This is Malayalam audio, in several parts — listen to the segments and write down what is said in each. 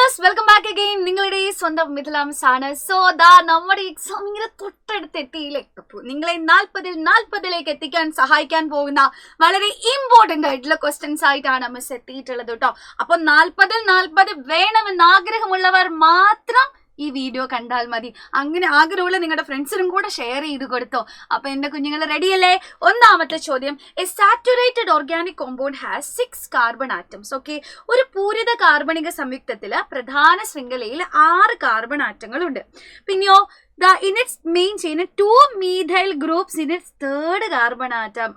Viewers, welcome back again. നിങ്ങളുടെ സ്വന്തം മിഥില മിസ് ആണ്. സോ നമ്മുടെ എക്സാം ഇങ്ങനെ തൊട്ടടുത്ത് എത്തിയില്ലേ. നിങ്ങളെ 40-40 എത്തിക്കാൻ സഹായിക്കാൻ പോകുന്ന വളരെ ഇമ്പോർട്ടന്റ് ആയിട്ടുള്ള ക്വസ്റ്റ്യൻസ് ആയിട്ടാണ് മിസ് എത്തിയിട്ടുള്ളത് കേട്ടോ. അപ്പൊ 40-40 വേണമെന്ന് ആഗ്രഹമുള്ളവർ മാത്രം ഈ വീഡിയോ കണ്ടാൽ മതി. അങ്ങനെ ആഗ്രഹമുള്ള നിങ്ങളുടെ ഫ്രണ്ട്സിനും കൂടെ ഷെയർ ചെയ്ത് കൊടുത്തോ. അപ്പൊ എന്റെ കുഞ്ഞുങ്ങൾ റെഡിയല്ലേ? ഒന്നാമത്തെ ചോദ്യം, A saturated organic compound has 6 carbon atoms. Okay, ഒരു പൂരിത കാർബണിക സംയുക്തത്തില് പ്രധാന ശൃംഖലയിൽ 6 കാർബൺ ആറ്റങ്ങളുണ്ട്. പിന്നെയോ in its main chain 2 methyl groups in its third carbon atom.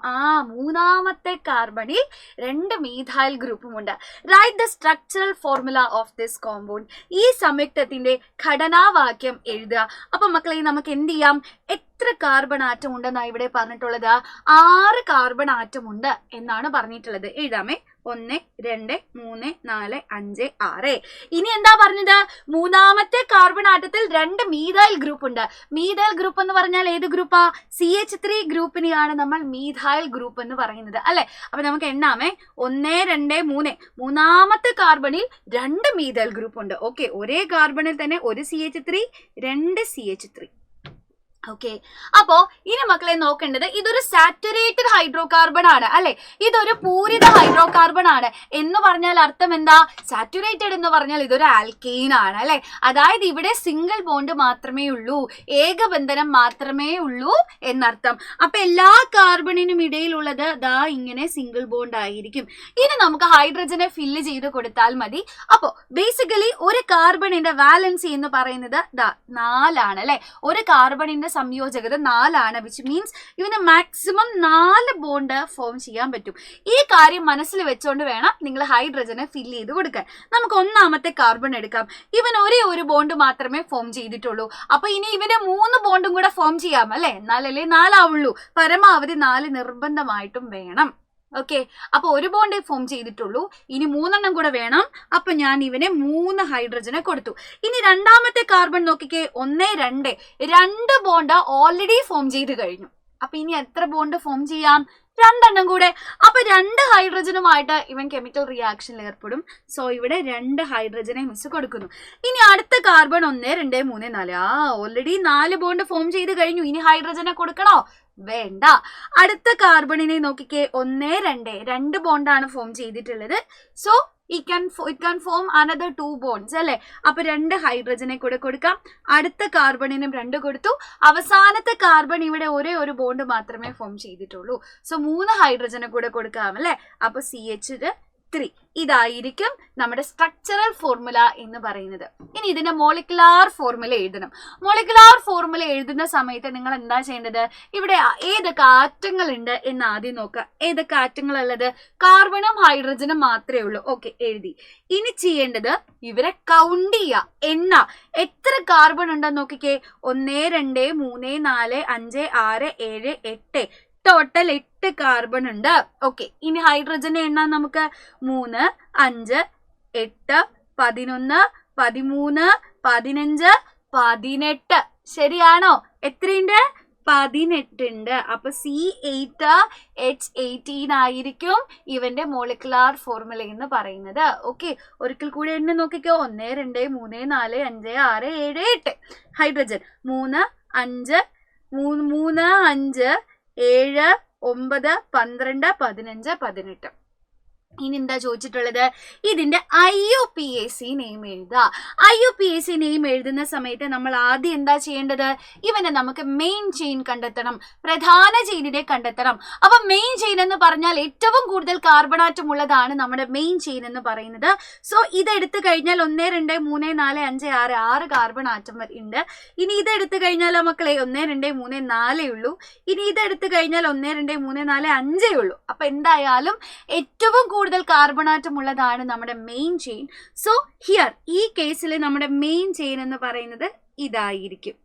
മൂന്നാമത്തെ കാർബണിൽ 2 മീഥൈൽ ഗ്രൂപ്പും ഉണ്ട്. Write the structural formula of this compound. ഈ സംയുക്തത്തിന്റെ ഘടനാവാക്യം എഴുതുക. അപ്പൊ മക്കളെ, നമുക്ക് എന്ത് ചെയ്യാം? എത്ര കാർബൺ ആറ്റം ഉണ്ടെന്നാണ് ഇവിടെ പറഞ്ഞിട്ടുള്ളത്? 6 കാർബൺ ആറ്റം ഉണ്ട് എന്നാണ് പറഞ്ഞിട്ടുള്ളത്. എഴുതാമേ. 1, 2, 3, 4, 5, 6. ഇനി എന്താ പറഞ്ഞത്? മൂന്നാമത്തെ കാർബൺ ആറ്റത്തിൽ 2 മീഥൈൽ ഗ്രൂപ്പ് ഉണ്ട്. മീഥൈൽ ഗ്രൂപ്പ് എന്ന് പറഞ്ഞാൽ ഏത് ഗ്രൂപ്പാ? CH3 ഗ്രൂപ്പിനെയാണ് നമ്മൾ മീഥൈൽ ഗ്രൂപ്പ് എന്ന് പറയുന്നത്, അല്ലെ? അപ്പൊ നമുക്ക് എണ്ണാമേ. 1, 2, 3. മൂന്നാമത്തെ കാർബണിൽ 2 മീഥൈൽ ഗ്രൂപ്പ് ഉണ്ട്. ഓക്കെ, ഒരേ കാർബണിൽ തന്നെ ഒരു CH3, 2 CH3. ഓക്കെ, അപ്പോ ഇനി മക്കളെ നോക്കേണ്ടത്, ഇതൊരു സാച്ചുറേറ്റഡ് ഹൈഡ്രോ കാർബൺ ആണ്, അല്ലെ? ഇതൊരു പൂരിത ഹൈഡ്രോ കാർബൺ ആണ് എന്ന് പറഞ്ഞാൽ അർത്ഥം എന്താ? സാച്ചുറേറ്റഡ് എന്ന് പറഞ്ഞാൽ ഇതൊരു ആൽക്കെയിൻ ആണ്, അല്ലെ? അതായത് ഇവിടെ സിംഗിൾ ബോണ്ട് മാത്രമേ ഉള്ളൂ, ഏകബന്ധനം മാത്രമേ ഉള്ളൂ എന്നർത്ഥം. അപ്പൊ എല്ലാ കാർബണിനും ഇടയിലുള്ളത് ദാ ഇങ്ങനെ സിംഗിൾ ബോണ്ട് ആയിരിക്കും. ഇനി നമുക്ക് ഹൈഡ്രജനെ ഫില്ല് ചെയ്ത് കൊടുത്താൽ മതി. അപ്പോ ബേസിക്കലി ഒരു കാർബണിന്റെ വാലൻസി എന്ന് പറയുന്നത് 4 ആണ്, അല്ലെ? ഒരു കാർബണിന്റെ സംയോജകത 4 ആണ്, വിച്ച് മീൻസ് ഇവന് മാക്സിമം 4 ബോണ്ട് ഫോം ചെയ്യാൻ പറ്റും. ഈ കാര്യം മനസ്സിൽ വെച്ചുകൊണ്ട് വേണം നിങ്ങൾ ഹൈഡ്രജനെ ഫില്ല് ചെയ്ത് കൊടുക്കാൻ. നമുക്ക് ഒന്നാമത്തെ കാർബൺ എടുക്കാം. ഇവൻ ഒരേ ഒരു ബോണ്ട് മാത്രമേ ഫോം ചെയ്തിട്ടുള്ളൂ. അപ്പൊ ഇനി ഇവന് 3 ബോണ്ടും കൂടെ ഫോം ചെയ്യാം, അല്ലെ? എന്നാലല്ലേ 4 ആവുള്ളൂ. പരമാവധി 4 നിർബന്ധമായിട്ടും വേണം. ഓക്കെ, അപ്പൊ ഒരു ബോണ്ടേ ഫോം ചെയ്തിട്ടുള്ളൂ, ഇനി 3 കൂടെ വേണം. അപ്പൊ ഞാൻ ഇവനെ 3 ഹൈഡ്രജനെ കൊടുത്തു. ഇനി രണ്ടാമത്തെ കാർബൺ നോക്കിക്കേ. 1, 2. 2 ബോണ്ട് ഓൾറെഡി ഫോം ചെയ്ത് കഴിഞ്ഞു. അപ്പൊ ഇനി എത്ര ബോണ്ട് ഫോം ചെയ്യാം? 2 കൂടെ. അപ്പൊ 2 ഹൈഡ്രജനുമായിട്ട് ഇവൻ കെമിക്കൽ റിയാക്ഷനിൽ ഏർപ്പെടും. സോ ഇവിടെ 2 ഹൈഡ്രജനെ മിസ് കൊടുക്കുന്നു. ഇനി അടുത്ത കാർബൺ 1, 2, 3, 4. ഓൾറെഡി 4 ബോണ്ട് ഫോം ചെയ്ത് കഴിഞ്ഞു. ഇനി ഹൈഡ്രജനെ കൊടുക്കണോ? വേണ്ട. അടുത്ത കാർബണിനെ നോക്കിക്കേ. 1, 2. 2 ബോണ്ടാണ് ഫോം ചെയ്തിട്ടുള്ളത്. So it can form another 2 bonds, അല്ലെ? അപ്പൊ 2 ഹൈഡ്രജനെ കൂടെ കൊടുക്കാം. അടുത്ത കാർബണിനും 2 കൊടുത്തു. അവസാനത്തെ കാർബൺ ഇവിടെ ഒരേ ഒരു ബോണ്ട് മാത്രമേ ഫോം ചെയ്തിട്ടുള്ളൂ. സോ 3 ഹൈഡ്രജനെ കൂടെ കൊടുക്കാം, അല്ലെ? അപ്പൊ CH3. ഇതായിരിക്കും നമ്മുടെ സ്ട്രക്ചറൽ ഫോർമുല എന്ന് പറയുന്നത്. ഇനി ഇതിന്റെ മോളിക്കുലാർ ഫോർമുല എഴുതണം. മോളിക്കുലാർ ഫോർമുല എഴുതുന്ന സമയത്ത് നിങ്ങൾ എന്താ ചെയ്യേണ്ടത്? ഇവിടെ ഏതൊക്കെ ആറ്റങ്ങൾ ഉണ്ട് എന്ന് ആദ്യം നോക്കുക. ഏതൊക്കെ ആറ്റങ്ങൾ ഉള്ളത്? കാർബണും ഹൈഡ്രജനും മാത്രമേ ഉള്ളൂ. ഓക്കെ, എഴുതി. ഇനി ചെയ്യേണ്ടത് ഇവരെ കൗണ്ട് ചെയ്യുക, എണ്ണ. എത്ര കാർബൺ ഉണ്ടെന്ന് നോക്കിക്കേ. 1, 2, 3, 4, 5, 6, 7, 8. ടോട്ടൽ 8 കാർബൺ ഉണ്ട്. ഓക്കെ, ഇനി ഹൈഡ്രജനെ എണ്ണാൻ നമുക്ക്. 3, 5, 8, 11, 13, 15, 18. ശരിയാണോ? എത്രയുണ്ട്? 18 ഉണ്ട്. അപ്പൊ C8H18 ആയിരിക്കും ഇവന്റെ മോളിക്കുലാർ ഫോർമുല എന്ന് പറയുന്നത്. ഓക്കെ, ഒരിക്കൽ കൂടി എണ്ണ നോക്കിക്കോ. 1, 2, 3, 4, 5, 6, 7, 8. ഹൈഡ്രജൻ 3, 5, 7, 9, 12, 15, 18. ഇനി എന്താ ചോദിച്ചിട്ടുള്ളത്? ഇതിന്റെ IUPAC നെയിം എഴുതുക. IUPAC നെയിം എഴുതുന്ന സമയത്ത് നമ്മൾ ആദ്യം എന്താ ചെയ്യേണ്ടത്? ഇവനെ നമുക്ക് മെയിൻ ചെയിൻ കണ്ടെത്തണം, പ്രധാന ചെയിനിനെ കണ്ടെത്തണം. അപ്പൊ മെയിൻ ചെയിൻ എന്ന് പറഞ്ഞാൽ ഏറ്റവും കൂടുതൽ കാർബൺ ആറ്റം ഉള്ളതാണ് നമ്മുടെ മെയിൻ ചെയിൻ എന്ന് പറയുന്നത്. സോ ഇതെടുത്തു കഴിഞ്ഞാൽ 1, 2, 3, 4, 5, 6 കാർബൺ ആറ്റം ഉണ്ട്. ഇനി ഇതെടുത്തു കഴിഞ്ഞാൽ മക്കളെ 1, 2, 3, 4 ഉള്ളൂ. ഇനി ഇതെടുത്തു കഴിഞ്ഞാൽ 1, 2, 3, 4, 5 ഉള്ളൂ. അപ്പൊ എന്തായാലും ഏറ്റവും കൂടുതൽ കാർബൺ ആറ്റം ഉള്ളതാണ് നമ്മുടെ മെയിൻ ചെയിൻ. സോ ഹിയർ ഈ കേസിൽ നമ്മുടെ മെയിൻ ചെയിൻ എന്ന് പറയുന്നത് ഇതായിരിക്കും.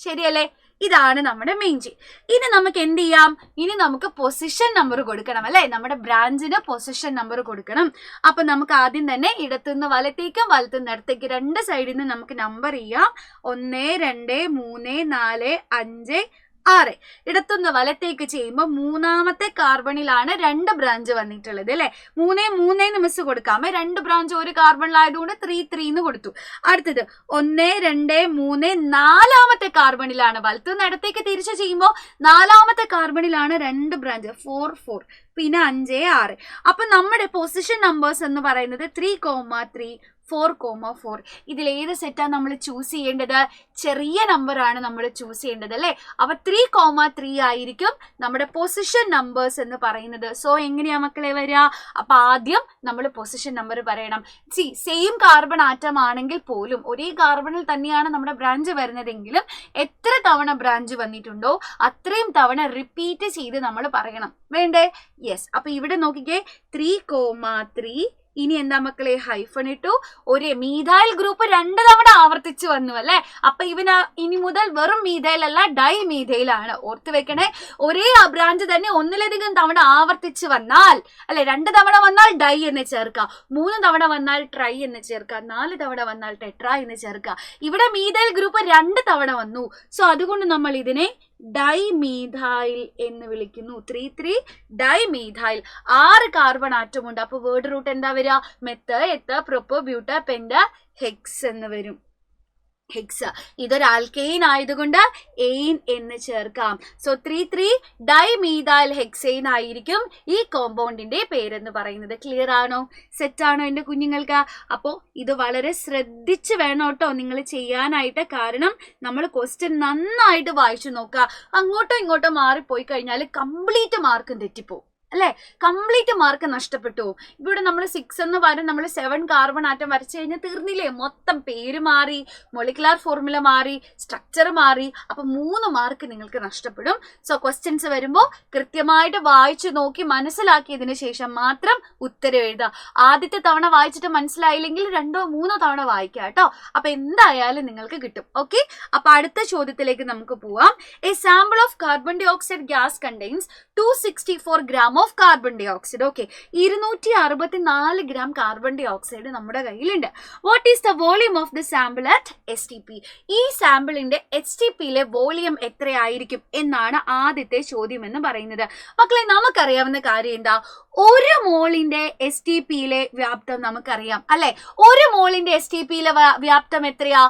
ശരിയല്ലേ? ഇതാണ് നമ്മുടെ മെയിൻ ചെയിൻ. ഇനി നമുക്ക് എന്ത് ചെയ്യാം? ഇനി നമുക്ക് പൊസിഷൻ നമ്പർ കൊടുക്കണം, അല്ലെ? നമ്മുടെ ബ്രാഞ്ചിന് പൊസിഷൻ നമ്പർ കൊടുക്കണം. അപ്പൊ നമുക്ക് ആദ്യം തന്നെ ഇടത്തുനിന്ന് വലത്തേക്കും വലത്തുനിന്ന് ഇടത്തേക്ക് 2 സൈഡിൽ നിന്ന് നമുക്ക് നമ്പർ ചെയ്യാം. 1, 2, 3, 4, 5, 6. ഇടത്തുനിന്ന് വലത്തേക്ക് ചെയ്യുമ്പോൾ മൂന്നാമത്തെ കാർബണിലാണ് 2 ബ്രാഞ്ച് വന്നിട്ടുള്ളത് അല്ലെ. 3 3 എന്ന് മിസ് കൊടുക്കാമേ, 2 ബ്രാഞ്ച് ഒരു കാർബണിലായതുകൊണ്ട് 3 3 എന്ന് കൊടുത്തു. അടുത്തത് 1 2 3 4ാമത്തെ കാർബണിലാണ്. വലത്തുനിന്ന് ഇടത്തേക്ക് തിരിച്ചു ചെയ്യുമ്പോൾ 4ാമത്തെ കാർബണിലാണ് 2 ബ്രാഞ്ച് 4 4, പിന്നെ 5 6. അപ്പൊ നമ്മുടെ പൊസിഷൻ നമ്പേഴ്സ് എന്ന് പറയുന്നത് 3,3 4,4. ഇതിൽ ഏത് സെറ്റാ നമ്മൾ ചൂസ് ചെയ്യേണ്ടത്? ചെറിയ നമ്പർ ആണ് നമ്മൾ ചൂസ് ചെയ്യേണ്ടത് അല്ലെ. അപ്പൊ 3,3 ആയിരിക്കും നമ്മുടെ പൊസിഷൻ നമ്പേഴ്സ് എന്ന് പറയുന്നത്. സോ എങ്ങനെയാ മക്കളെ വരിക? അപ്പൊ ആദ്യം നമ്മൾ പൊസിഷൻ നമ്പർ പറയണം. സെയിം കാർബൺ ആറ്റം ആണെങ്കിൽ പോലും ഒരേ കാർബണിൽ തന്നെയാണ് നമ്മുടെ ബ്രാഞ്ച് വരുന്നതെങ്കിലും എത്ര തവണ ബ്രാഞ്ച് വന്നിട്ടുണ്ടോ അത്രയും തവണ റിപ്പീറ്റ് ചെയ്ത് നമ്മൾ പറയണം, വേണ്ടേ? യെസ്. അപ്പൊ ഇവിടെ നോക്കിക്കേ, 3,3. ഇനി എന്താ മക്കളെ? ഹൈഫൺ ഇട്ടു. ഒരേ മീഥൈൽ ഗ്രൂപ്പ് 2 തവണ ആവർത്തിച്ചു വന്നു അല്ലെ. അപ്പൊ ഇനി മുതൽ വെറും മീഥൈൽ അല്ല, ഡൈ മീഥൈൽ ആണ്. ഓർത്ത് വെക്കണേ, ഒരേ ബ്രാഞ്ച് തന്നെ ഒന്നിലധികം തവണ ആവർത്തിച്ചു വന്നാൽ അല്ലെ, 2 തവണ വന്നാൽ ഡൈ എന്ന് ചേർക്കുക, 3 തവണ വന്നാൽ ട്രൈ എന്ന് ചേർക്കുക, 4 തവണ വന്നാൽ ടെട്ര എന്ന് ചേർക്കുക. ഇവിടെ മീഥൈൽ ഗ്രൂപ്പ് 2 തവണ വന്നു. സോ അതുകൊണ്ട് നമ്മൾ ഇതിനെ ഡൈമീഥൈൽ എന്ന് വിളിക്കുന്നു. 3 3 ഡൈമീഥൈൽ. 6 കാർബൺ ആറ്റം ഉണ്ട്. അപ്പൊ വേർഡ് റൂട്ട് എന്താ വരിക? മെത്ത്, എത്ത്, പ്രൊപ്പോ, ബ്യൂട്ട, പെന്റ, ഹെക്സ് എന്ന് വരും. ഹെക്സ്. ഇതൊരു ആൽക്കെയിൻ ആയതുകൊണ്ട് എയിൻ എന്ന് ചേർക്കാം. സോ 3 3 ഡൈമീഥൈൽ ഹെക്സെയിൻ ആയിരിക്കും ഈ കോമ്പൗണ്ടിന്റെ പേരെന്ന് പറയുന്നത്. ക്ലിയർ ആണോ? സെറ്റ് ആണോ എന്റെ കുഞ്ഞുങ്ങൾക്ക്? അപ്പോൾ ഇത് വളരെ ശ്രദ്ധിച്ച് വേണം കേട്ടോ നിങ്ങൾ ചെയ്യാനായിട്ട്. കാരണം നമ്മൾ ക്വസ്റ്റ്യൻ നന്നായിട്ട് വായിച്ചു നോക്കുക. അങ്ങോട്ടോ ഇങ്ങോട്ടോ മാറിപ്പോയി കഴിഞ്ഞാൽ കംപ്ലീറ്റ് മാർക്കും തെറ്റിപ്പോവും അല്ലെ, കംപ്ലീറ്റ് മാർക്ക് നഷ്ടപ്പെട്ടു. ഇവിടെ നമ്മൾ 6 എന്ന് പറയും, നമ്മൾ 7 കാർബൺ ആറ്റം വരച്ചു കഴിഞ്ഞാൽ തീർന്നില്ലേ? മൊത്തം പേര് മാറി, മൊളിക്കുലാർ ഫോർമുല മാറി, സ്ട്രക്ചർ മാറി. അപ്പൊ 3 മാർക്ക് നിങ്ങൾക്ക് നഷ്ടപ്പെടും. സോ ക്വസ്റ്റ്യൻസ് വരുമ്പോൾ കൃത്യമായിട്ട് വായിച്ചു നോക്കി മനസ്സിലാക്കിയതിന് ശേഷം മാത്രം ഉത്തരം എഴുതുക. ആദ്യത്തെ തവണ വായിച്ചിട്ട് മനസ്സിലായില്ലെങ്കിൽ 2 3 തവണ വായിക്കുക കേട്ടോ. അപ്പൊ എന്തായാലും നിങ്ങൾക്ക് കിട്ടും. ഓക്കെ, അപ്പൊ അടുത്ത ചോദ്യത്തിലേക്ക് നമുക്ക് പോവാം. A sample of carbon dioxide gas contains 264 gram of carbon dioxide. Okay, 264 gram carbon dioxide നമ്മുടെ കയ്യിലുണ്ട്. What is the volume of the sample at STP? ഈ സാമ്പിളിന്റെ STPയിലെ വോളിയം എത്രയായിരിക്കും എന്നാണ് ആദ്യത്തെ ചോദ്യം എന്ന് പറയുന്നത്. മക്കളെ, നമുക്കറിയാവുന്ന കാര്യം എന്താ? 1 മോളിന്റെ STPയിലെ വ്യാപ്തം നമുക്കറിയാം അല്ലെ. 1 മോളിന്റെ STPയിലെ വ്യാപ്തം എത്രയാ?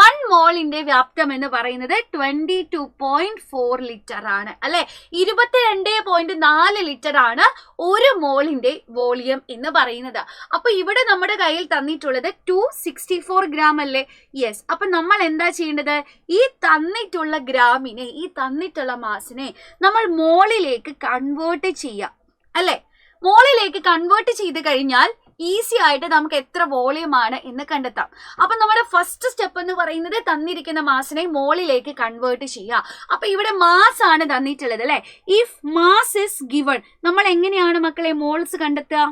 1 മോളിന്റെ വ്യാപ്തം എന്ന് പറയുന്നത് 22.4 ലിറ്റർ ആണ് അല്ലെ. 22.4 ലിറ്റർ ആണ് 1 മോളിന്റെ വോളിയം എന്ന് പറയുന്നത്. അപ്പൊ ഇവിടെ നമ്മുടെ കയ്യിൽ തന്നിട്ടുള്ളത് 264 gram അല്ലേ? യെസ്. അപ്പൊ നമ്മൾ എന്താ ചെയ്യേണ്ടത്? ഈ തന്നിട്ടുള്ള ഗ്രാമിനെ, ഈ തന്നിട്ടുള്ള മാസിനെ നമ്മൾ മോളിലേക്ക് കൺവേർട്ട് ചെയ്യാം അല്ലെ. മോളിലേക്ക് കൺവേർട്ട് ചെയ്ത് കഴിഞ്ഞാൽ ഈസി ആയിട്ട് നമുക്ക് എത്ര വോളിയം ആണ് എന്ന് കണ്ടെത്താം. അപ്പൊ നമ്മുടെ ഫസ്റ്റ് സ്റ്റെപ്പ് എന്ന് പറയുന്നത് തന്നിരിക്കുന്ന മാസിനെ മോളിലേക്ക് കൺവേർട്ട് ചെയ്യുക. അപ്പൊ ഇവിടെ മാസ് ആണ് തന്നിട്ടുള്ളത് അല്ലെ. ഇഫ് മാസ് ഇസ് ഗിവൺ, നമ്മൾ എങ്ങനെയാണ് മക്കളെ മോൾസ് കണ്ടെത്തുക?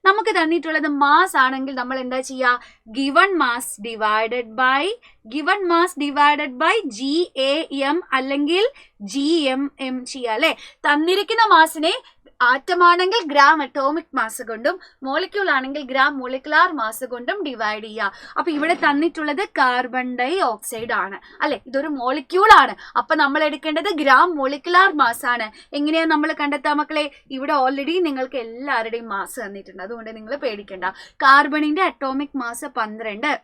നമുക്ക് തന്നിട്ടുള്ളത് മാസ് ആണെങ്കിൽ നമ്മൾ എന്താ ചെയ്യുക? Given mass divided by GAM അല്ലെങ്കിൽ GMM ചെയ്യുക അല്ലെ. തന്നിരിക്കുന്ന മാസിനെ ആറ്റമാണെങ്കിൽ ഗ്രാം അറ്റോമിക് മാസ് കൊണ്ടും മോളിക്യൂൾ ആണെങ്കിൽ ഗ്രാം മോളിക്കുലാർ മാസ് കൊണ്ടും ഡിവൈഡ് ചെയ്യുക. അപ്പൊ ഇവിടെ തന്നിട്ടുള്ളത് കാർബൺ ഡൈ ഓക്സൈഡ് ആണ് അല്ലെ. ഇതൊരു മോളിക്യൂൾ ആണ്. അപ്പൊ നമ്മൾ എടുക്കേണ്ടത് ഗ്രാം മോളിക്കുലാർ മാസ് ആണ്. എങ്ങനെയാ നമ്മൾ കണ്ടെത്താം മക്കളെ? ഇവിടെ ഓൾറെഡി നിങ്ങൾക്ക് എല്ലാവരുടെയും മാസ് തന്നിട്ടുണ്ട്, അതുകൊണ്ട് നിങ്ങൾ പേടിക്കണ്ട. കാർബണിന്റെ അറ്റോമിക് മാസ് 12,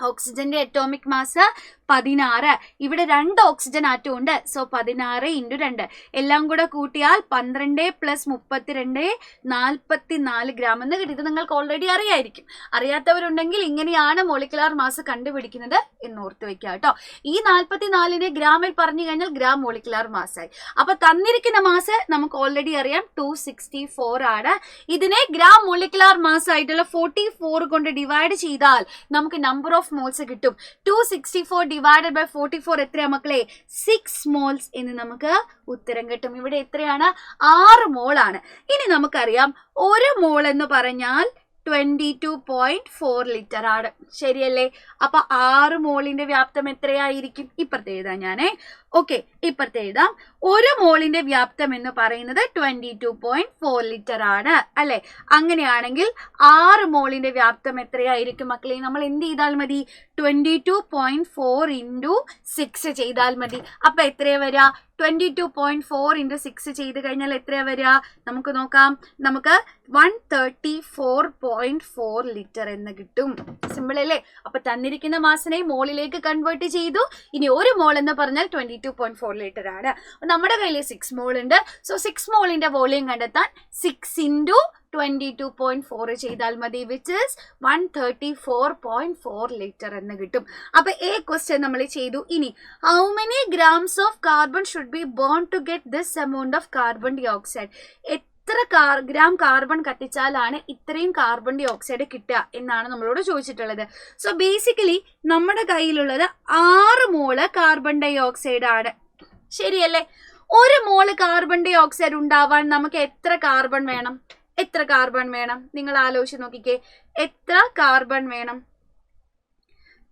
ഓക്സിജന്റെ അറ്റോമിക് മാസ് 16. ഇവിടെ 2 ഓക്സിജൻ ആറ്റം ഉണ്ട്. സോ 16 × 2 എല്ലാം കൂടെ കൂട്ടിയാൽ 12 + 32 44 gram എന്ന് കിട്ടി. ഇത് നിങ്ങൾക്ക് ഓൾറെഡി അറിയായിരിക്കും. അറിയാത്തവരുണ്ടെങ്കിൽ ഇങ്ങനെയാണ് മോളിക്കുലാർ മാസ് കണ്ടുപിടിക്കുന്നത് എന്ന് ഓർത്ത് വെക്കുക കേട്ടോ. ഈ 44നെ ഗ്രാമിൽ പറഞ്ഞു കഴിഞ്ഞാൽ ഗ്രാം മോളിക്കുലാർ മാസായി. അപ്പൊ തന്നിരിക്കുന്ന മാസ് നമുക്ക് ഓൾറെഡി അറിയാം 264 ആണ്. ഇതിനെ ഗ്രാം മോളിക്കുലാർ മാസ് ആയിട്ടുള്ള 44 കൊണ്ട് ഡിവൈഡ് ചെയ്താൽ നമുക്ക് നമ്പർ ഓഫ് മോൾസ് കിട്ടും. 264 ഡിവൈഡഡ് ബൈ 44 എത്രയാ മക്കളെ? 6 മോൾസ് എന്ന് നമുക്ക് ഉത്തരം കിട്ടും. ഇവിടെ എത്രയാണ്? 6 മോൾ ആണ്. ഇനി നമുക്കറിയാം 1 മോൾ എന്ന് പറഞ്ഞാൽ 22.4 ലിറ്റർ ആണ്, ശരിയല്ലേ? അപ്പൊ 6 മോളിന്റെ വ്യാപ്തം എത്രയായിരിക്കും? ഇപ്പുറത്ത് എഴുതാം ഞാനേ. ഓക്കെ, ഇപ്പുറത്തെ എഴുതാം. 1 മോളിന്റെ വ്യാപ്തം എന്ന് പറയുന്നത് 22.4 ലിറ്റർ ആണ് അല്ലെ. അങ്ങനെയാണെങ്കിൽ 6 മോളിന്റെ വ്യാപ്തം എത്രയായിരിക്കും മക്കളെ? നമ്മൾ എന്ത് ചെയ്താൽ മതി? 22.4 into 6 ചെയ്താൽ മതി. അപ്പൊ എത്രയാ വരിക? 22.4 into 6 ചെയ്ത് കഴിഞ്ഞാൽ എത്രയാ വരിക? നമുക്ക് നോക്കാം. നമുക്ക് 134.4 ലിറ്റർ എന്ന് കിട്ടും. സിമ്പിൾ അല്ലേ? അപ്പൊ തന്നിരിക്കുന്ന മാസിനെ മോളിലേക്ക് കൺവേർട്ട് ചെയ്തു. ഇനി 1 മോൾ എന്ന് പറഞ്ഞാൽ 22.4 ലിറ്റർ ആണ്. നമ്മുടെ കയ്യിൽ 6 മോൾ ഉണ്ട്. സോ 6 മോളിന്റെ വോളിയം കണ്ടെത്താൻ 6 into 22.4 ചെയ്താൽ മതി, വിച്ച് ഇസ് 134.4 ലിറ്റർ എന്ന് കിട്ടും. അപ്പൊ എ ക്വസ്റ്റ്യൻ നമ്മൾ ചെയ്തു. ഇനി how many grams of carbon should be burn to get this amount of carbon dioxide? എത്ര ഗ്രാം കാർബൺ കത്തിച്ചാലാണ് ഇത്രയും കാർബൺ ഡൈ ഓക്സൈഡ് കിട്ടുക എന്നാണ് നമ്മളോട് ചോദിച്ചിട്ടുള്ളത്. സോ ബേസിക്കലി നമ്മുടെ കയ്യിലുള്ളത് 6 മോള് കാർബൺ ഡൈ ഓക്സൈഡ് ആണ്, ശരിയല്ലേ? 1 മോള് കാർബൺ ഡൈ ഓക്സൈഡ് ഉണ്ടാവാൻ നമുക്ക് എത്ര കാർബൺ വേണം? എത്ര കാർബൺ വേണം? നിങ്ങൾ ആലോചിച്ച് നോക്കിക്കേ, എത്ര കാർബൺ വേണം?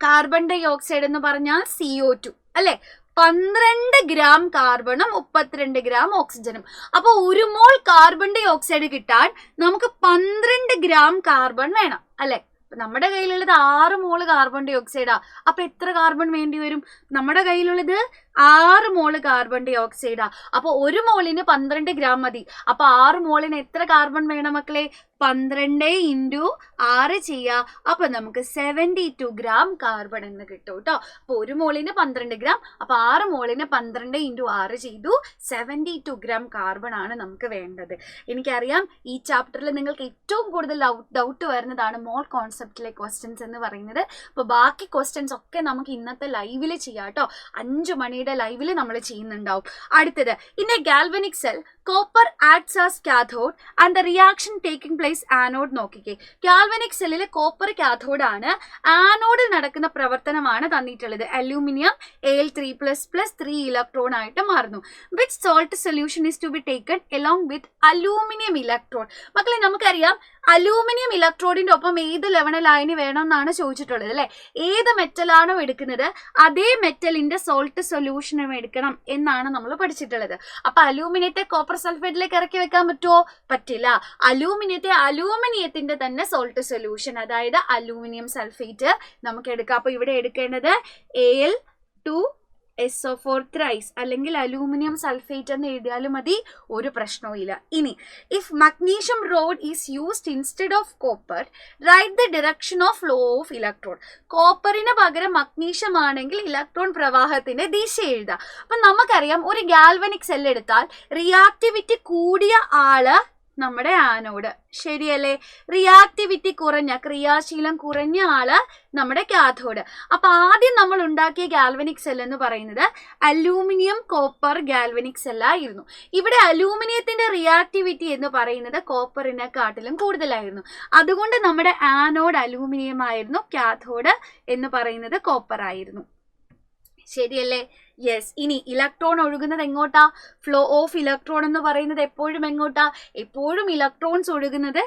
കാർബൺ ഡൈ ഓക്സൈഡ് എന്ന് പറഞ്ഞാൽ CO2 അല്ലെ. 12 ഗ്രാം കാർബണും 32 ഗ്രാം ഓക്സിജനും. അപ്പൊ 1 മോൾ കാർബൺ ഡൈ ഓക്സൈഡ് കിട്ടാൻ നമുക്ക് 12 ഗ്രാം കാർബൺ വേണം അല്ലെ. നമ്മുടെ കയ്യിലുള്ളത് 6 മോള് കാർബൺ ഡൈ ഓക്സൈഡാ. അപ്പൊ എത്ര കാർബൺ വേണ്ടി വരും? നമ്മുടെ കയ്യിലുള്ളത് 6 മോള് കാർബൺ ഡൈ ഓക്സൈഡാ. അപ്പൊ 1 മോളിന് 12 ഗ്രാം മതി. അപ്പൊ 6 മോളിന് എത്ര കാർബൺ വേണം മക്കളെ? 12 into 6 ചെയ്യാ. അപ്പൊ നമുക്ക് 72 ഗ്രാം കാർബൺ എന്ന് കിട്ടും കേട്ടോ. അപ്പൊ 1 മോളിന് 12 ഗ്രാം, അപ്പൊ 6 മോളിന് 12 into 6 ചെയ്തു. 72 ഗ്രാം കാർബൺ ആണ് നമുക്ക് വേണ്ടത്. എനിക്കറിയാം ഈ ചാപ്റ്ററിൽ നിങ്ങൾക്ക് ഏറ്റവും കൂടുതൽ ഡൗട്ട് വരുന്നതാണ് മോൾ കോൺസെപ്റ്റിലെ ക്വസ്റ്റ്യൻസ് എന്ന് പറയുന്നത്. അപ്പൊ ബാക്കി ക്വസ്റ്റ്യൻസ് ഒക്കെ നമുക്ക് ഇന്നത്തെ ലൈവില് ചെയ്യാം കേട്ടോ. 5 മണിയുടെ ലൈവില് നമ്മൾ ചെയ്യുന്നുണ്ടാവും. അടുത്തത്, in A galvanic cell copper acts as cathode and the reaction taking place anode. നോക്കിക്കേ, ഗാൽവനിക് സെല്ലിൽ കോപ്പർ കാഥോഡ് ആണ്. ആനോഡിൽ നടക്കുന്ന പ്രവർത്തനമാണ് തന്നിട്ടുള്ളത്. അലൂമിനിയം Al3++ 3 ഇലക്ട്രോൺ ആയിട്ട് മാറുന്നു. Which salt solution is to be taken along with aluminium electrode? മക്കളെ നമുക്കറിയാം അലൂമിനിയം ഇലക്ട്രോഡിന്റെ ഒപ്പം ഏത് ലെവണ ലൈന് വേണം എന്നാണ് ചോദിച്ചിട്ടുള്ളത് അല്ലെ. ഏത് മെറ്റലാണോ എടുക്കുന്നത് അതേ മെറ്റലിന്റെ സോൾട്ട് സൊല്യൂഷനും എടുക്കണം എന്നാണ് നമ്മൾ പഠിച്ചിട്ടുള്ളത്. അപ്പൊ അലൂമിനിയത്തെ കോപ്പർ സൾഫേറ്റിലേക്ക് ഇറക്കി വെക്കാൻ പറ്റുമോ? പറ്റില്ല. അലൂമിനിയത്തെ അലൂമിനിയത്തിന്റെ തന്നെ സോൾട്ട് സൊല്യൂഷൻ, അതായത് അലൂമിനിയം സൾഫേറ്റ് നമുക്ക് എടുക്കാം. അപ്പൊ ഇവിടെ എടുക്കേണ്ടത് Al2SO4 thrice അല്ലെങ്കിൽ അലൂമിനിയം സൾഫേറ്റ് എന്ന് എഴുതിയാലും മതി, ഒരു പ്രശ്നവും ഇല്ല. ഇനി if magnesium rod is used instead of copper write the direction of flow of electron. കോപ്പറിന് പകരം മഗ്നീഷ്യം ആണെങ്കിൽ ഇലക്ട്രോൺ പ്രവാഹത്തിന്റെ ദിശ എഴുതാം. അപ്പൊ നമുക്കറിയാം ഒരു ഗാൽവനിക് സെൽ എടുത്താൽ റിയാക്ടിവിറ്റി കൂടിയ ആള് നമ്മുടെ ആനോഡ്, ശരിയല്ലേ? റിയാക്ടിവിറ്റി കുറഞ്ഞ, ക്രിയാശീലം കുറഞ്ഞ ആള് നമ്മുടെ കാഥോഡ്. അപ്പൊ ആദ്യം നമ്മൾ ഉണ്ടാക്കിയ ഗാൽവനിക് സെൽ എന്ന് പറയുന്നത് അലൂമിനിയം കോപ്പർ ഗാൽവനിക് സെല്ലായിരുന്നു. ഇവിടെ അലൂമിനിയത്തിന്റെ റിയാക്ടിവിറ്റി എന്ന് പറയുന്നത് കോപ്പറിനെക്കാട്ടിലും കൂടുതലായിരുന്നു. അതുകൊണ്ട് നമ്മുടെ ആനോഡ് അലൂമിനിയം ആയിരുന്നു, കാഥോഡ് എന്ന് പറയുന്നത് കോപ്പർ ആയിരുന്നു, ശരിയല്ലേ? യെസ്. ഇനി ഇലക്ട്രോൺ ഒഴുകുന്നത് എങ്ങോട്ടാ? ഫ്ലോ ഓഫ് ഇലക്ട്രോൺ എന്ന് പറയുന്നത് എപ്പോഴും എങ്ങോട്ടാ? എപ്പോഴും ഇലക്ട്രോൺസ് ഒഴുകുന്നത്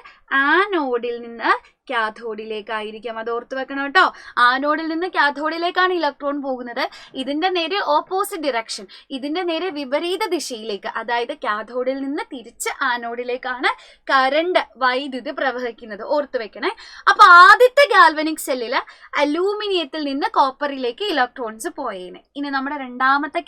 ആനോഡിൽ നിന്ന് കാഥോഡിലേക്കായിരിക്കും. അത് ഓർത്ത് വെക്കണം കേട്ടോ. ആനോഡിൽ നിന്ന് കാഥോഡിലേക്കാണ് ഇലക്ട്രോൺ പോകുന്നത്. ഇതിന്റെ നേരെ ഓപ്പോസിറ്റ് ഡിറക്ഷൻ, ഇതിന്റെ നേരെ വിപരീത ദിശയിലേക്ക്, അതായത് കാഥോഡിൽ നിന്ന് തിരിച്ച് ആനോഡിലേക്കാണ് കറണ്ട്, വൈദ്യുതി പ്രവഹിക്കുന്നത്. ഓർത്ത് വെക്കണേ. അപ്പൊ ആദ്യത്തെ ഗാൽവനിക് സെല്ലില് അലൂമിനിയത്തിൽ നിന്ന് കോപ്പറിലേക്ക് ഇലക്ട്രോൺസ് പോയേനെ. ഇനി നമ്മുടെ രണ്ടാമത്തെ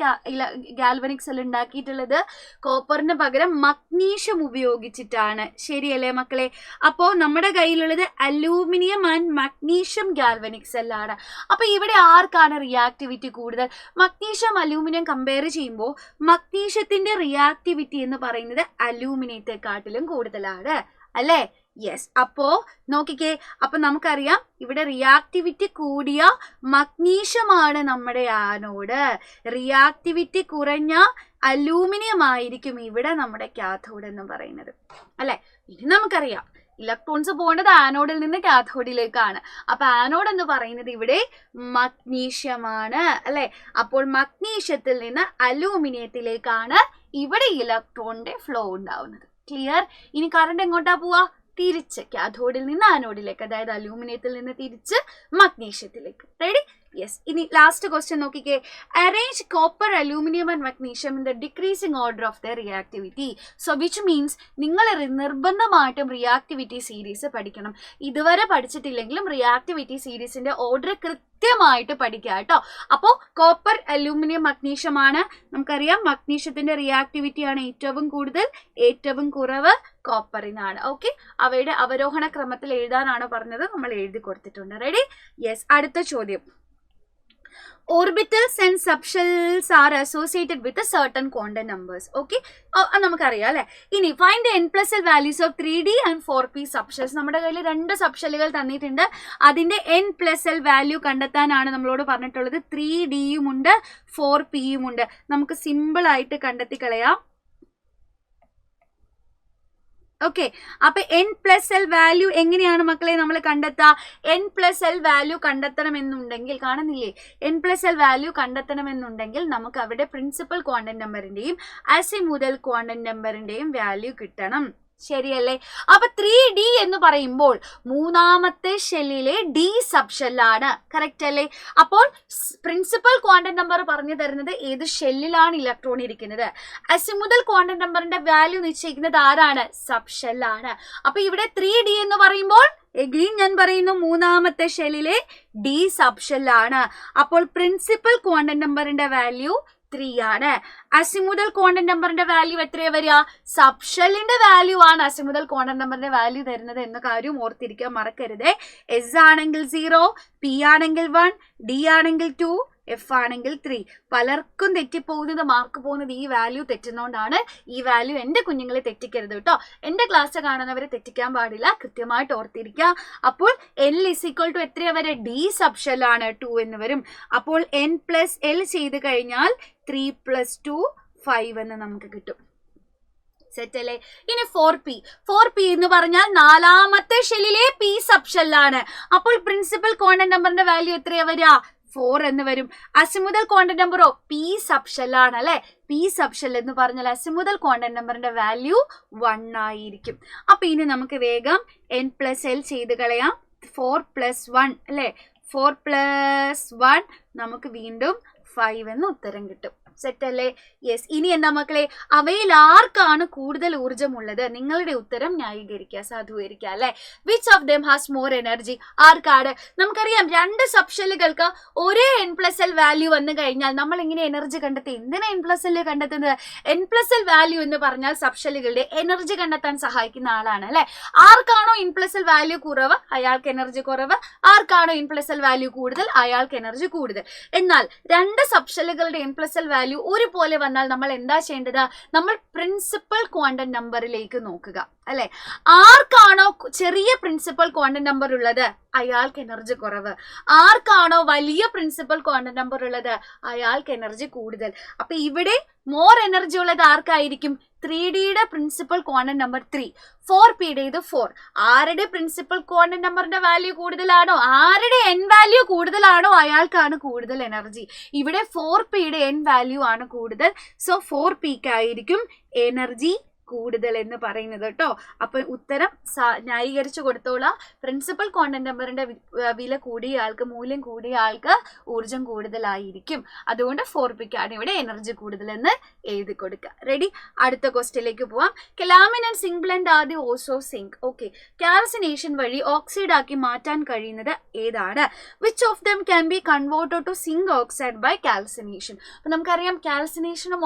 ഗാൽവനിക് സെൽ ഉണ്ടാക്കിയിട്ടുള്ളത് കോപ്പറിന് പകരം മഗ്നീഷ്യം ഉപയോഗിച്ചിട്ടാണ്, ശരിയല്ലേ മക്കളെ? അപ്പോ നമ്മുടെ കയ്യിലുള്ളത് അലൂമിനിയം ആൻഡ് മഗ്നീഷ്യം ഗാൽവനിക് സെല്ലാണ്. അപ്പൊ ഇവിടെ ആർക്കാണ് റിയാക്ടിവിറ്റി കൂടുതൽ? മഗ്നീഷ്യം അലൂമിനിയം കമ്പയർ ചെയ്യുമ്പോൾ മഗ്നീഷ്യത്തിന്റെ റിയാക്ടിവിറ്റി എന്ന് പറയുന്നത് അലൂമിനിയത്തെക്കാട്ടിലും കൂടുതലാണ് അല്ലേ? യെസ്. അപ്പോ നോക്കിക്കേ, അപ്പൊ നമുക്കറിയാം ഇവിടെ റിയാക്ടിവിറ്റി കൂടിയ മഗ്നീഷ്യമാണ് നമ്മുടെ ആനോഡ്, റിയാക്ടിവിറ്റി കുറഞ്ഞ അലൂമിനിയം ആയിരിക്കും ഇവിടെ നമ്മുടെ കാഥോഡ് എന്ന് പറയുന്നത് അല്ലെ. ഇത് നമുക്കറിയാം ഇലക്ട്രോൺസ് പോകേണ്ടത് ആനോഡിൽ നിന്ന് കാഥോഡിലേക്കാണ്. അപ്പൊ ആനോഡ് എന്ന് പറയുന്നത് ഇവിടെ മഗ്നീഷ്യമാണ് അല്ലെ. അപ്പോൾ മഗ്നീഷ്യത്തിൽ നിന്ന് അലൂമിനിയത്തിലേക്കാണ് ഇവിടെ ഇലക്ട്രോണിന്റെ ഫ്ലോ ഉണ്ടാവുന്നത്. ക്ലിയർ? ഇനി കറണ്ട് എങ്ങോട്ടാ പോവാ? തിരിച്ച് കാഥോഡിൽ നിന്ന് ആനോഡിലേക്ക്, അതായത് അലൂമിനിയത്തിൽ നിന്ന് തിരിച്ച് മഗ്നീഷ്യത്തിലേക്ക്. റെഡി? യെസ്. ഇനി ലാസ്റ്റ് ക്വസ്റ്റ്യൻ നോക്കിക്കേ. Arrange copper, aluminium and magnesium in the decreasing order of the reactivity. So which means നിങ്ങൾ നിർബന്ധമായിട്ടും റിയാക്ടിവിറ്റി സീരീസ് പഠിക്കണം. ഇതുവരെ പഠിച്ചിട്ടില്ലെങ്കിലും റിയാക്ടിവിറ്റി സീരീസിന്റെ ഓർഡർ കൃത്യമായിട്ട് പഠിക്കുക കേട്ടോ. അപ്പോൾ കോപ്പർ, അലൂമിനിയം, മഗ്നീഷ്യം ആണ്. നമുക്കറിയാം മഗ്നീഷ്യത്തിന്റെ റിയാക്ടിവിറ്റി ആണ് ഏറ്റവും കൂടുതൽ, ഏറ്റവും കുറവ് കോപ്പറിനാണ്. ഓക്കെ, അവയുടെ അവരോഹണ ക്രമത്തിൽ എഴുതാനാണ് പറഞ്ഞത്, നമ്മൾ എഴുതി കൊടുത്തിട്ടുണ്ട്. റെഡി? യെസ്. അടുത്ത ചോദ്യം. Orbitals and subshells are associated with a certain quantum numbers. Okay, നമുക്കറിയാം അല്ലെ. ഇനി find the n+l values of 3D and 4p subshells. നമ്മുടെ കയ്യിൽ 2 സബ്ഷെല്ലുകൾ തന്നിട്ടുണ്ട്. അതിന്റെ n+l വാല്യൂ കണ്ടെത്താനാണ് നമ്മളോട് പറഞ്ഞിട്ടുള്ളത്. 3Dയും ഉണ്ട് 4pയും ഉണ്ട്. നമുക്ക് സിമ്പിൾ ആയിട്ട് കണ്ടെത്തി കളയാം. ഓക്കെ, അപ്പൊ n+l വാല്യൂ എങ്ങനെയാണ് മക്കളെ നമ്മൾ കണ്ടെത്തുക? n+l വാല്യൂ കണ്ടെത്തണമെന്നുണ്ടെങ്കിൽ, കാണുന്നില്ലേ, n+l വാല്യൂ കണ്ടെത്തണമെന്നുണ്ടെങ്കിൽ നമുക്ക് അവിടെ പ്രിൻസിപ്പൽ ക്വാണ്ടം നമ്പറിന്റെയും അസിമുതൽ ക്വാണ്ടം നമ്പറിന്റെയും വാല്യൂ കിട്ടണം. ശരിയല്ലേ? അപ്പൊ 3D എന്ന് പറയുമ്പോൾ മൂന്നാമത്തെ ഷെല്ലിലെ D സബ്ഷെല്ലാണ്. കറക്റ്റ് അല്ലേ? അപ്പോൾ പ്രിൻസിപ്പൽ ക്വാണ്ടം നമ്പർ പറഞ്ഞു തരുന്നത് ഏത് ഷെല്ലിലാണ് ഇലക്ട്രോൺ ഇരിക്കുന്നത്. അസിമുതൽ ക്വാണ്ടം നമ്പറിന്റെ വാല്യൂ നിശ്ചയിക്കുന്നത് ആരാണ്? സബ്ഷെല്ലാണ്. അപ്പൊ ഇവിടെ 3D എന്ന് പറയുമ്പോൾ എഗെയിൻ ഞാൻ പറയുന്നു മൂന്നാമത്തെ ഷെല്ലിലെ D സബ്ഷെല്ലാണ്. അപ്പോൾ പ്രിൻസിപ്പൽ ക്വാണ്ടം നമ്പറിന്റെ വാല്യൂ 3 ആണ്. അസിമുതൽ ക്വാണ്ടം നമ്പറിന്റെ വാല്യൂ എത്രയാ വരിക? സബ്ഷെല്ലിന്റെ വാല്യൂ ആണ് അസിമുതൽ ക്വാണ്ടം നമ്പറിന്റെ വാല്യൂ തരുന്നത് എന്ന കാര്യം ഓർത്തിരിക്കാൻ മറക്കരുത്. S ആണെങ്കിൽ 0, P ആണെങ്കിൽ 1, D ആണെങ്കിൽ 2, F ആണെങ്കിൽ 3. പലർക്കും തെറ്റിപ്പോകുന്നത്, മാർക്ക് പോകുന്നത് ഈ വാല്യൂ തെറ്റുന്നതുകൊണ്ടാണ്. ഈ വാല്യൂ എൻ്റെ കുഞ്ഞുങ്ങളെ തെറ്റിക്കരുത് കേട്ടോ. എൻ്റെ ക്ലാസ് കാണുന്നവരെ തെറ്റിക്കാൻ പാടില്ല, കൃത്യമായിട്ട് ഓർത്തിരിക്കുക. അപ്പോൾ L = എത്രയാ വരെ? D സബ്ഷെല്ലാണ്, 2 എന്ന് വരും. അപ്പോൾ n+l ചെയ്ത് കഴിഞ്ഞാൽ 3 + 2 5 എന്ന് നമുക്ക് കിട്ടും. സെറ്റ് അല്ലേ? ഇനി 4p എന്ന് പറഞ്ഞാൽ നാലാമത്തെ ഷെല്ലിലെ P സബ്ഷെല്ലാണ്. അപ്പോൾ പ്രിൻസിപ്പൽ ക്വാണ്ടം നമ്പറിന്റെ വാല്യൂ എത്രയാ വരിക? 4 എന്ന് വരും. അസിമുതൽ ക്വാണ്ടം നമ്പറോ? P സബ്ഷെല്ലാണ് അല്ലെ. P സബ്ഷെൽ എന്ന് പറഞ്ഞാൽ അസിമുതൽ ക്വാണ്ടം നമ്പറിന്റെ വാല്യൂ 1 ആയിരിക്കും. അപ്പൊ ഇനി നമുക്ക് വേഗം n+l ചെയ്ത് കളയാം. 4 + 1 അല്ലെ. 4 + 1 നമുക്ക് വീണ്ടും 5 എന്ന് ഉത്തരം കിട്ടും. സെറ്റ് അല്ലേ? യെസ്. ഇനി എന്താ മക്കളെ, അവയിൽ ആർക്കാണ് കൂടുതൽ ഊർജ്ജമുള്ളത്? നിങ്ങളുടെ ഉത്തരം ന്യായീകരിക്കുക, സാധൂകരിക്കുക അല്ലെ. Which of dum has more energy? ആർക്കാണ്? നമുക്കറിയാം 2 സബ്ഷെല്ലുകൾക്ക് ഒരേ n+l വാല്യൂ വന്നു കഴിഞ്ഞാൽ നമ്മൾ ഇങ്ങനെ എനർജി കണ്ടെത്തി. എന്തിനാ n+l കണ്ടെത്തുന്നത്? n+l വാല്യൂ എന്ന് പറഞ്ഞാൽ സബ്ഷെല്ലുകളുടെ എനർജി കണ്ടെത്താൻ സഹായിക്കുന്ന ആളാണ് അല്ലെ. ആർക്കാണോ n+l വാല്യൂ കുറവ് അയാൾക്ക് എനർജി കുറവ്, ആർക്കാണോ n+l വാല്യൂ കൂടുതൽ അയാൾക്ക് എനർജി കൂടുതൽ. എന്നാൽ 2 സബ്ഷെല്ലുകളുടെ n+l വാല്യൂ ഒരുപോലെ വന്നാൽ നമ്മൾ എന്താ ചെയ്യേണ്ടത്? നമ്മൾ പ്രിൻസിപ്പൽ ക്വാണ്ടം നമ്പറിലേക്ക് നോക്കുക അല്ലെ. ആർക്കാണോ ചെറിയ പ്രിൻസിപ്പൽ ക്വാണ്ടം നമ്പർ ഉള്ളത് അയാൾക്ക് എനർജി കുറവ്, ആർക്കാണോ വലിയ പ്രിൻസിപ്പൽ ക്വാണ്ടം നമ്പർ ഉള്ളത് അയാൾക്ക് എനർജി കൂടുതൽ. അപ്പൊ ഇവിടെ മോർ എനർജി ഉള്ളത് ആർക്കായിരിക്കും? 3Dയുടെ പ്രിൻസിപ്പൽ ക്വാണ്ടം നമ്പർ 3, 4pയുടെ 4. ആരുടെ പ്രിൻസിപ്പൽ ക്വാണ്ടം നമ്പറിന്റെ വാല്യൂ കൂടുതലാണോ, ആരുടെ n വാല്യൂ കൂടുതലാണോ അയാൾക്കാണ് കൂടുതൽ എനർജി. ഇവിടെ 4pയുടെ n വാല്യൂ ആണ് കൂടുതൽ. സോ 4pക്കായിരിക്കും എനർജി കൂടുതൽ എന്ന് പറയുന്നത് കേട്ടോ. അപ്പൊ ഉത്തരം ന്യായീകരിച്ചു കൊടുത്തോളാം. പ്രിൻസിപ്പൽ ക്വാണ്ടം നമ്പറിന്റെ വില കൂടിയ ആൾക്ക്, മൂല്യം കൂടിയ ആൾക്ക് ഊർജം കൂടുതലായിരിക്കും. അതുകൊണ്ട് 4pക്കാണ് ഇവിടെ എനർജി കൂടുതൽ എന്ന് എഴുതി കൊടുക്കുക. റെഡി? അടുത്ത ക്വസ്റ്റ്യനിലേക്ക് പോവാം. Calamine and zinc blende are the ഓസോ സിങ്ക്. ഓക്കെ, കാൽസിനേഷൻ വഴി ഓക്സൈഡ് ആക്കി മാറ്റാൻ കഴിയുന്നത് ഏതാണ്? Which of them can be converted to zinc oxide by calcination. അപ്പൊ നമുക്കറിയാം കാൽസിനേഷനും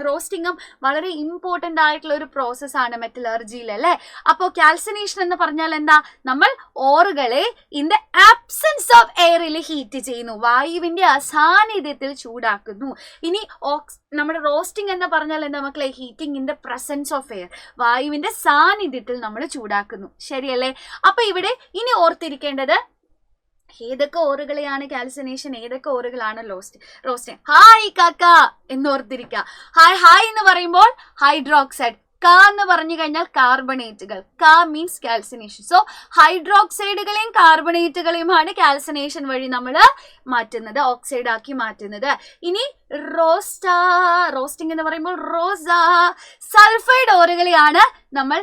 റോസ്റ്റിങ്ങും വളരെ ഇമ്പോർട്ടന്റ് ആയിട്ടുള്ള ഒരു പ്രോസസ്സാണ് മെറ്റലർജിയിൽ അല്ലെ. അപ്പോൾ കാൽസിനേഷൻ എന്ന് പറഞ്ഞാൽ എന്താ? നമ്മൾ ഓറുകളെ ഇൻ ദ ആബ്സെൻസ് ഓഫ് എയറിൽ ഹീറ്റ് ചെയ്യുന്നു, വായുവിന്റെ അസാന്നിധ്യത്തിൽ ചൂടാക്കുന്നു. ഇനി നമ്മുടെ റോസ്റ്റിംഗ് എന്ന് പറഞ്ഞാൽ എന്താ മക്കളെ? Heating in the presence of air, വായുവിന്റെ സാന്നിധ്യത്തിൽ നമ്മൾ ചൂടാക്കുന്നു. ശരിയല്ലേ? അപ്പൊ ഇവിടെ ഇനി ഓർത്തിരിക്കേണ്ടത് ഏതൊക്കെ ഓറുകളെയാണ് കാൽസിനേഷൻ, ഏതൊക്കെ ഓറുകളാണ് റോസ്റ്റിംഗ്. ഹായ് കാക്ക എന്ന് ഓർത്തിരിക്കുക. ഹായ് എന്ന് പറയുമ്പോൾ ഹൈഡ്രോക്സൈഡ്, ക എന്ന് പറഞ്ഞു കഴിഞ്ഞാൽ കാർബണേറ്റുകൾ. ക മീൻസ് കാൽസിനേഷൻ. സോ ഹൈഡ്രോക്സൈഡുകളെയും കാർബണേറ്റുകളെയുമാണ് കാൽസിനേഷൻ വഴി നമ്മൾ മാറ്റുന്നത്, ഓക്സൈഡ് ആക്കി മാറ്റുന്നത്. ഇനി റോസ്റ്റിംഗ് എന്ന് പറയുമ്പോൾ സൾഫൈഡ് ഓറുകളെയാണ് നമ്മൾ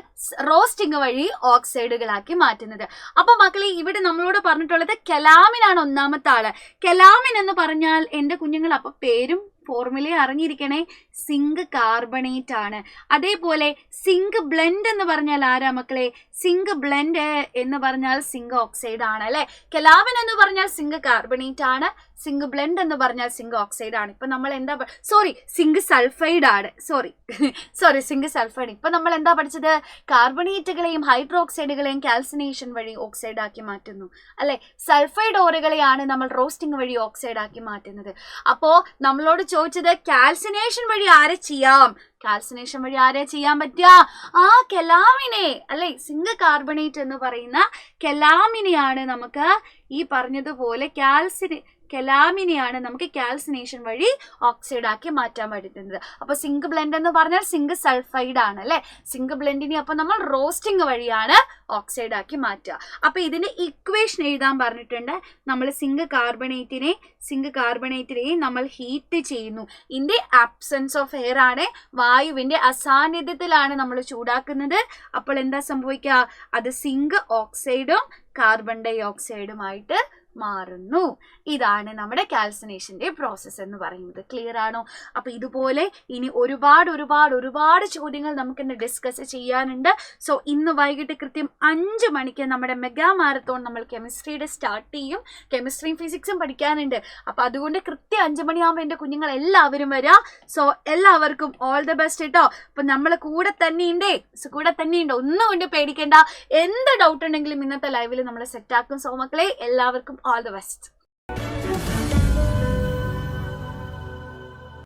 റോസ്റ്റിംഗ് വഴി ഓക്സൈഡുകളാക്കി മാറ്റുന്നത്. അപ്പൊ മക്കളെ ഇവിടെ നമ്മളോട് പറഞ്ഞിട്ടുള്ളത് കെലാമിനാണ് ഒന്നാമത്തെ ആള്. കെലാമിൻ എന്ന് പറഞ്ഞാൽ എന്റെ കുഞ്ഞുങ്ങൾ അപ്പൊ പേരും ഫോർമുലയും അറിഞ്ഞിരിക്കണേ, സിങ്ക് കാർബണേറ്റ് ആണ്. അതേപോലെ സിങ്ക് ബ്ലെൻഡ് എന്ന് പറഞ്ഞാൽ ആരാ മക്കളെ? സിങ്ക് ബ്ലെൻഡ് എന്ന് പറഞ്ഞാൽ സിങ്ക് ഓക്സൈഡ് ആണ് അല്ലെ. കെലാമിൻ എന്ന് പറഞ്ഞാൽ സിങ്ക് കാർബണേറ്റ് ആണ്, സിങ്ക് ബ്ലെൻഡ് എന്ന് പറഞ്ഞാൽ സിങ്ക് ഓക്സൈഡ് ആണ്. ഇപ്പൊ നമ്മൾ എന്താ സിങ്ക് സൾഫൈഡ് ആണ്, സിങ്ക് സൾഫൈഡ്. ഇപ്പൊ നമ്മൾ എന്താ പഠിച്ചത്? കാർബണേറ്റുകളെയും ഹൈഡ്രോക്സൈഡുകളെയും കാൽസിനേഷൻ വഴി ഓക്സൈഡ് ആക്കി മാറ്റുന്നു അല്ലെ. സൾഫൈഡ് ഓറുകളെയാണ് നമ്മൾ റോസ്റ്റിംഗ് വഴി ഓക്സൈഡ് ആക്കി മാറ്റുന്നത്. അപ്പോ നമ്മളോട് ചോദിച്ചത് കാൽസിനേഷൻ വഴി ആരെ ചെയ്യാം? കാൽസിനേഷൻ വഴി ആരെ ചെയ്യാൻ പറ്റുക? ആ കെലാമിനെ അല്ലെ, സിങ്ക് കാർബണേറ്റ് എന്ന് പറയുന്ന കെലാമിനെയാണ് നമുക്ക് ഈ പറഞ്ഞതുപോലെ കെലാമിനെയാണ് നമുക്ക് കാൽസിനേഷൻ വഴി ഓക്സൈഡ് ആക്കി മാറ്റാൻ പറ്റുന്നത്. അപ്പൊ സിങ്ക് ബ്ലെൻഡ് എന്ന് പറഞ്ഞാൽ സിങ്ക് സൾഫൈഡ് ആണ് അല്ലെ. സിങ്ക് ബ്ലെൻഡിനെ അപ്പൊ നമ്മൾ റോസ്റ്റിംഗ് വഴിയാണ് ഓക്സൈഡ് ആക്കി മാറ്റുക. അപ്പൊ ഇതിന്റെ ഇക്വേഷൻ എഴുതാൻ പറഞ്ഞിട്ടുണ്ട്. നമ്മൾ സിങ്ക് കാർബണേറ്റിനെയും നമ്മൾ ഹീറ്റ് ചെയ്യുന്നു. In the absence of air ആണ്, വായുവിന്റെ അസാന്നിധ്യത്തിലാണ് നമ്മൾ ചൂടാക്കുന്നത്. അപ്പോൾ എന്താ സംഭവിക്കുക? അത് സിങ്ക് ഓക്സൈഡും കാർബൺ ഡൈ ഓക്സൈഡുമായിട്ട് മാറുന്നു. ഇതാണ് നമ്മുടെ കാൽസിനേഷന്റെ പ്രോസസ്സ് എന്ന് പറയുന്നത്. ക്ലിയർ ആണോ? അപ്പൊ ഇതുപോലെ ഇനി ഒരുപാട് ചോദ്യങ്ങൾ നമുക്കിന്ന് ഡിസ്കസ് ചെയ്യാനുണ്ട്. സോ ഇന്ന് വൈകിട്ട് കൃത്യം 5 മണിക്ക് നമ്മുടെ മെഗാ മാരത്തോൺ നമ്മൾ കെമിസ്ട്രിയുടെ സ്റ്റാർട്ട് ചെയ്യും. കെമിസ്ട്രിയും ഫിസിക്സും പഠിക്കാനുണ്ട്. അപ്പൊ അതുകൊണ്ട് കൃത്യം 5 മണിയാകുമ്പോൾ എന്റെ കുഞ്ഞുങ്ങൾ എല്ലാവരും വരാം. സോ എല്ലാവർക്കും ഓൾ ദ ബെസ്റ്റ് കേട്ടോ. അപ്പൊ നമ്മളെ കൂടെ തന്നെയുണ്ട്, ഒന്നും കൊണ്ട് പേടിക്കേണ്ട. എന്ത് ഡൗട്ട് ഉണ്ടെങ്കിലും ഇന്നത്തെ ലൈവിൽ നമ്മൾ സെറ്റ് ആക്കും. സോ മക്കളെ എല്ലാവർക്കും all the best.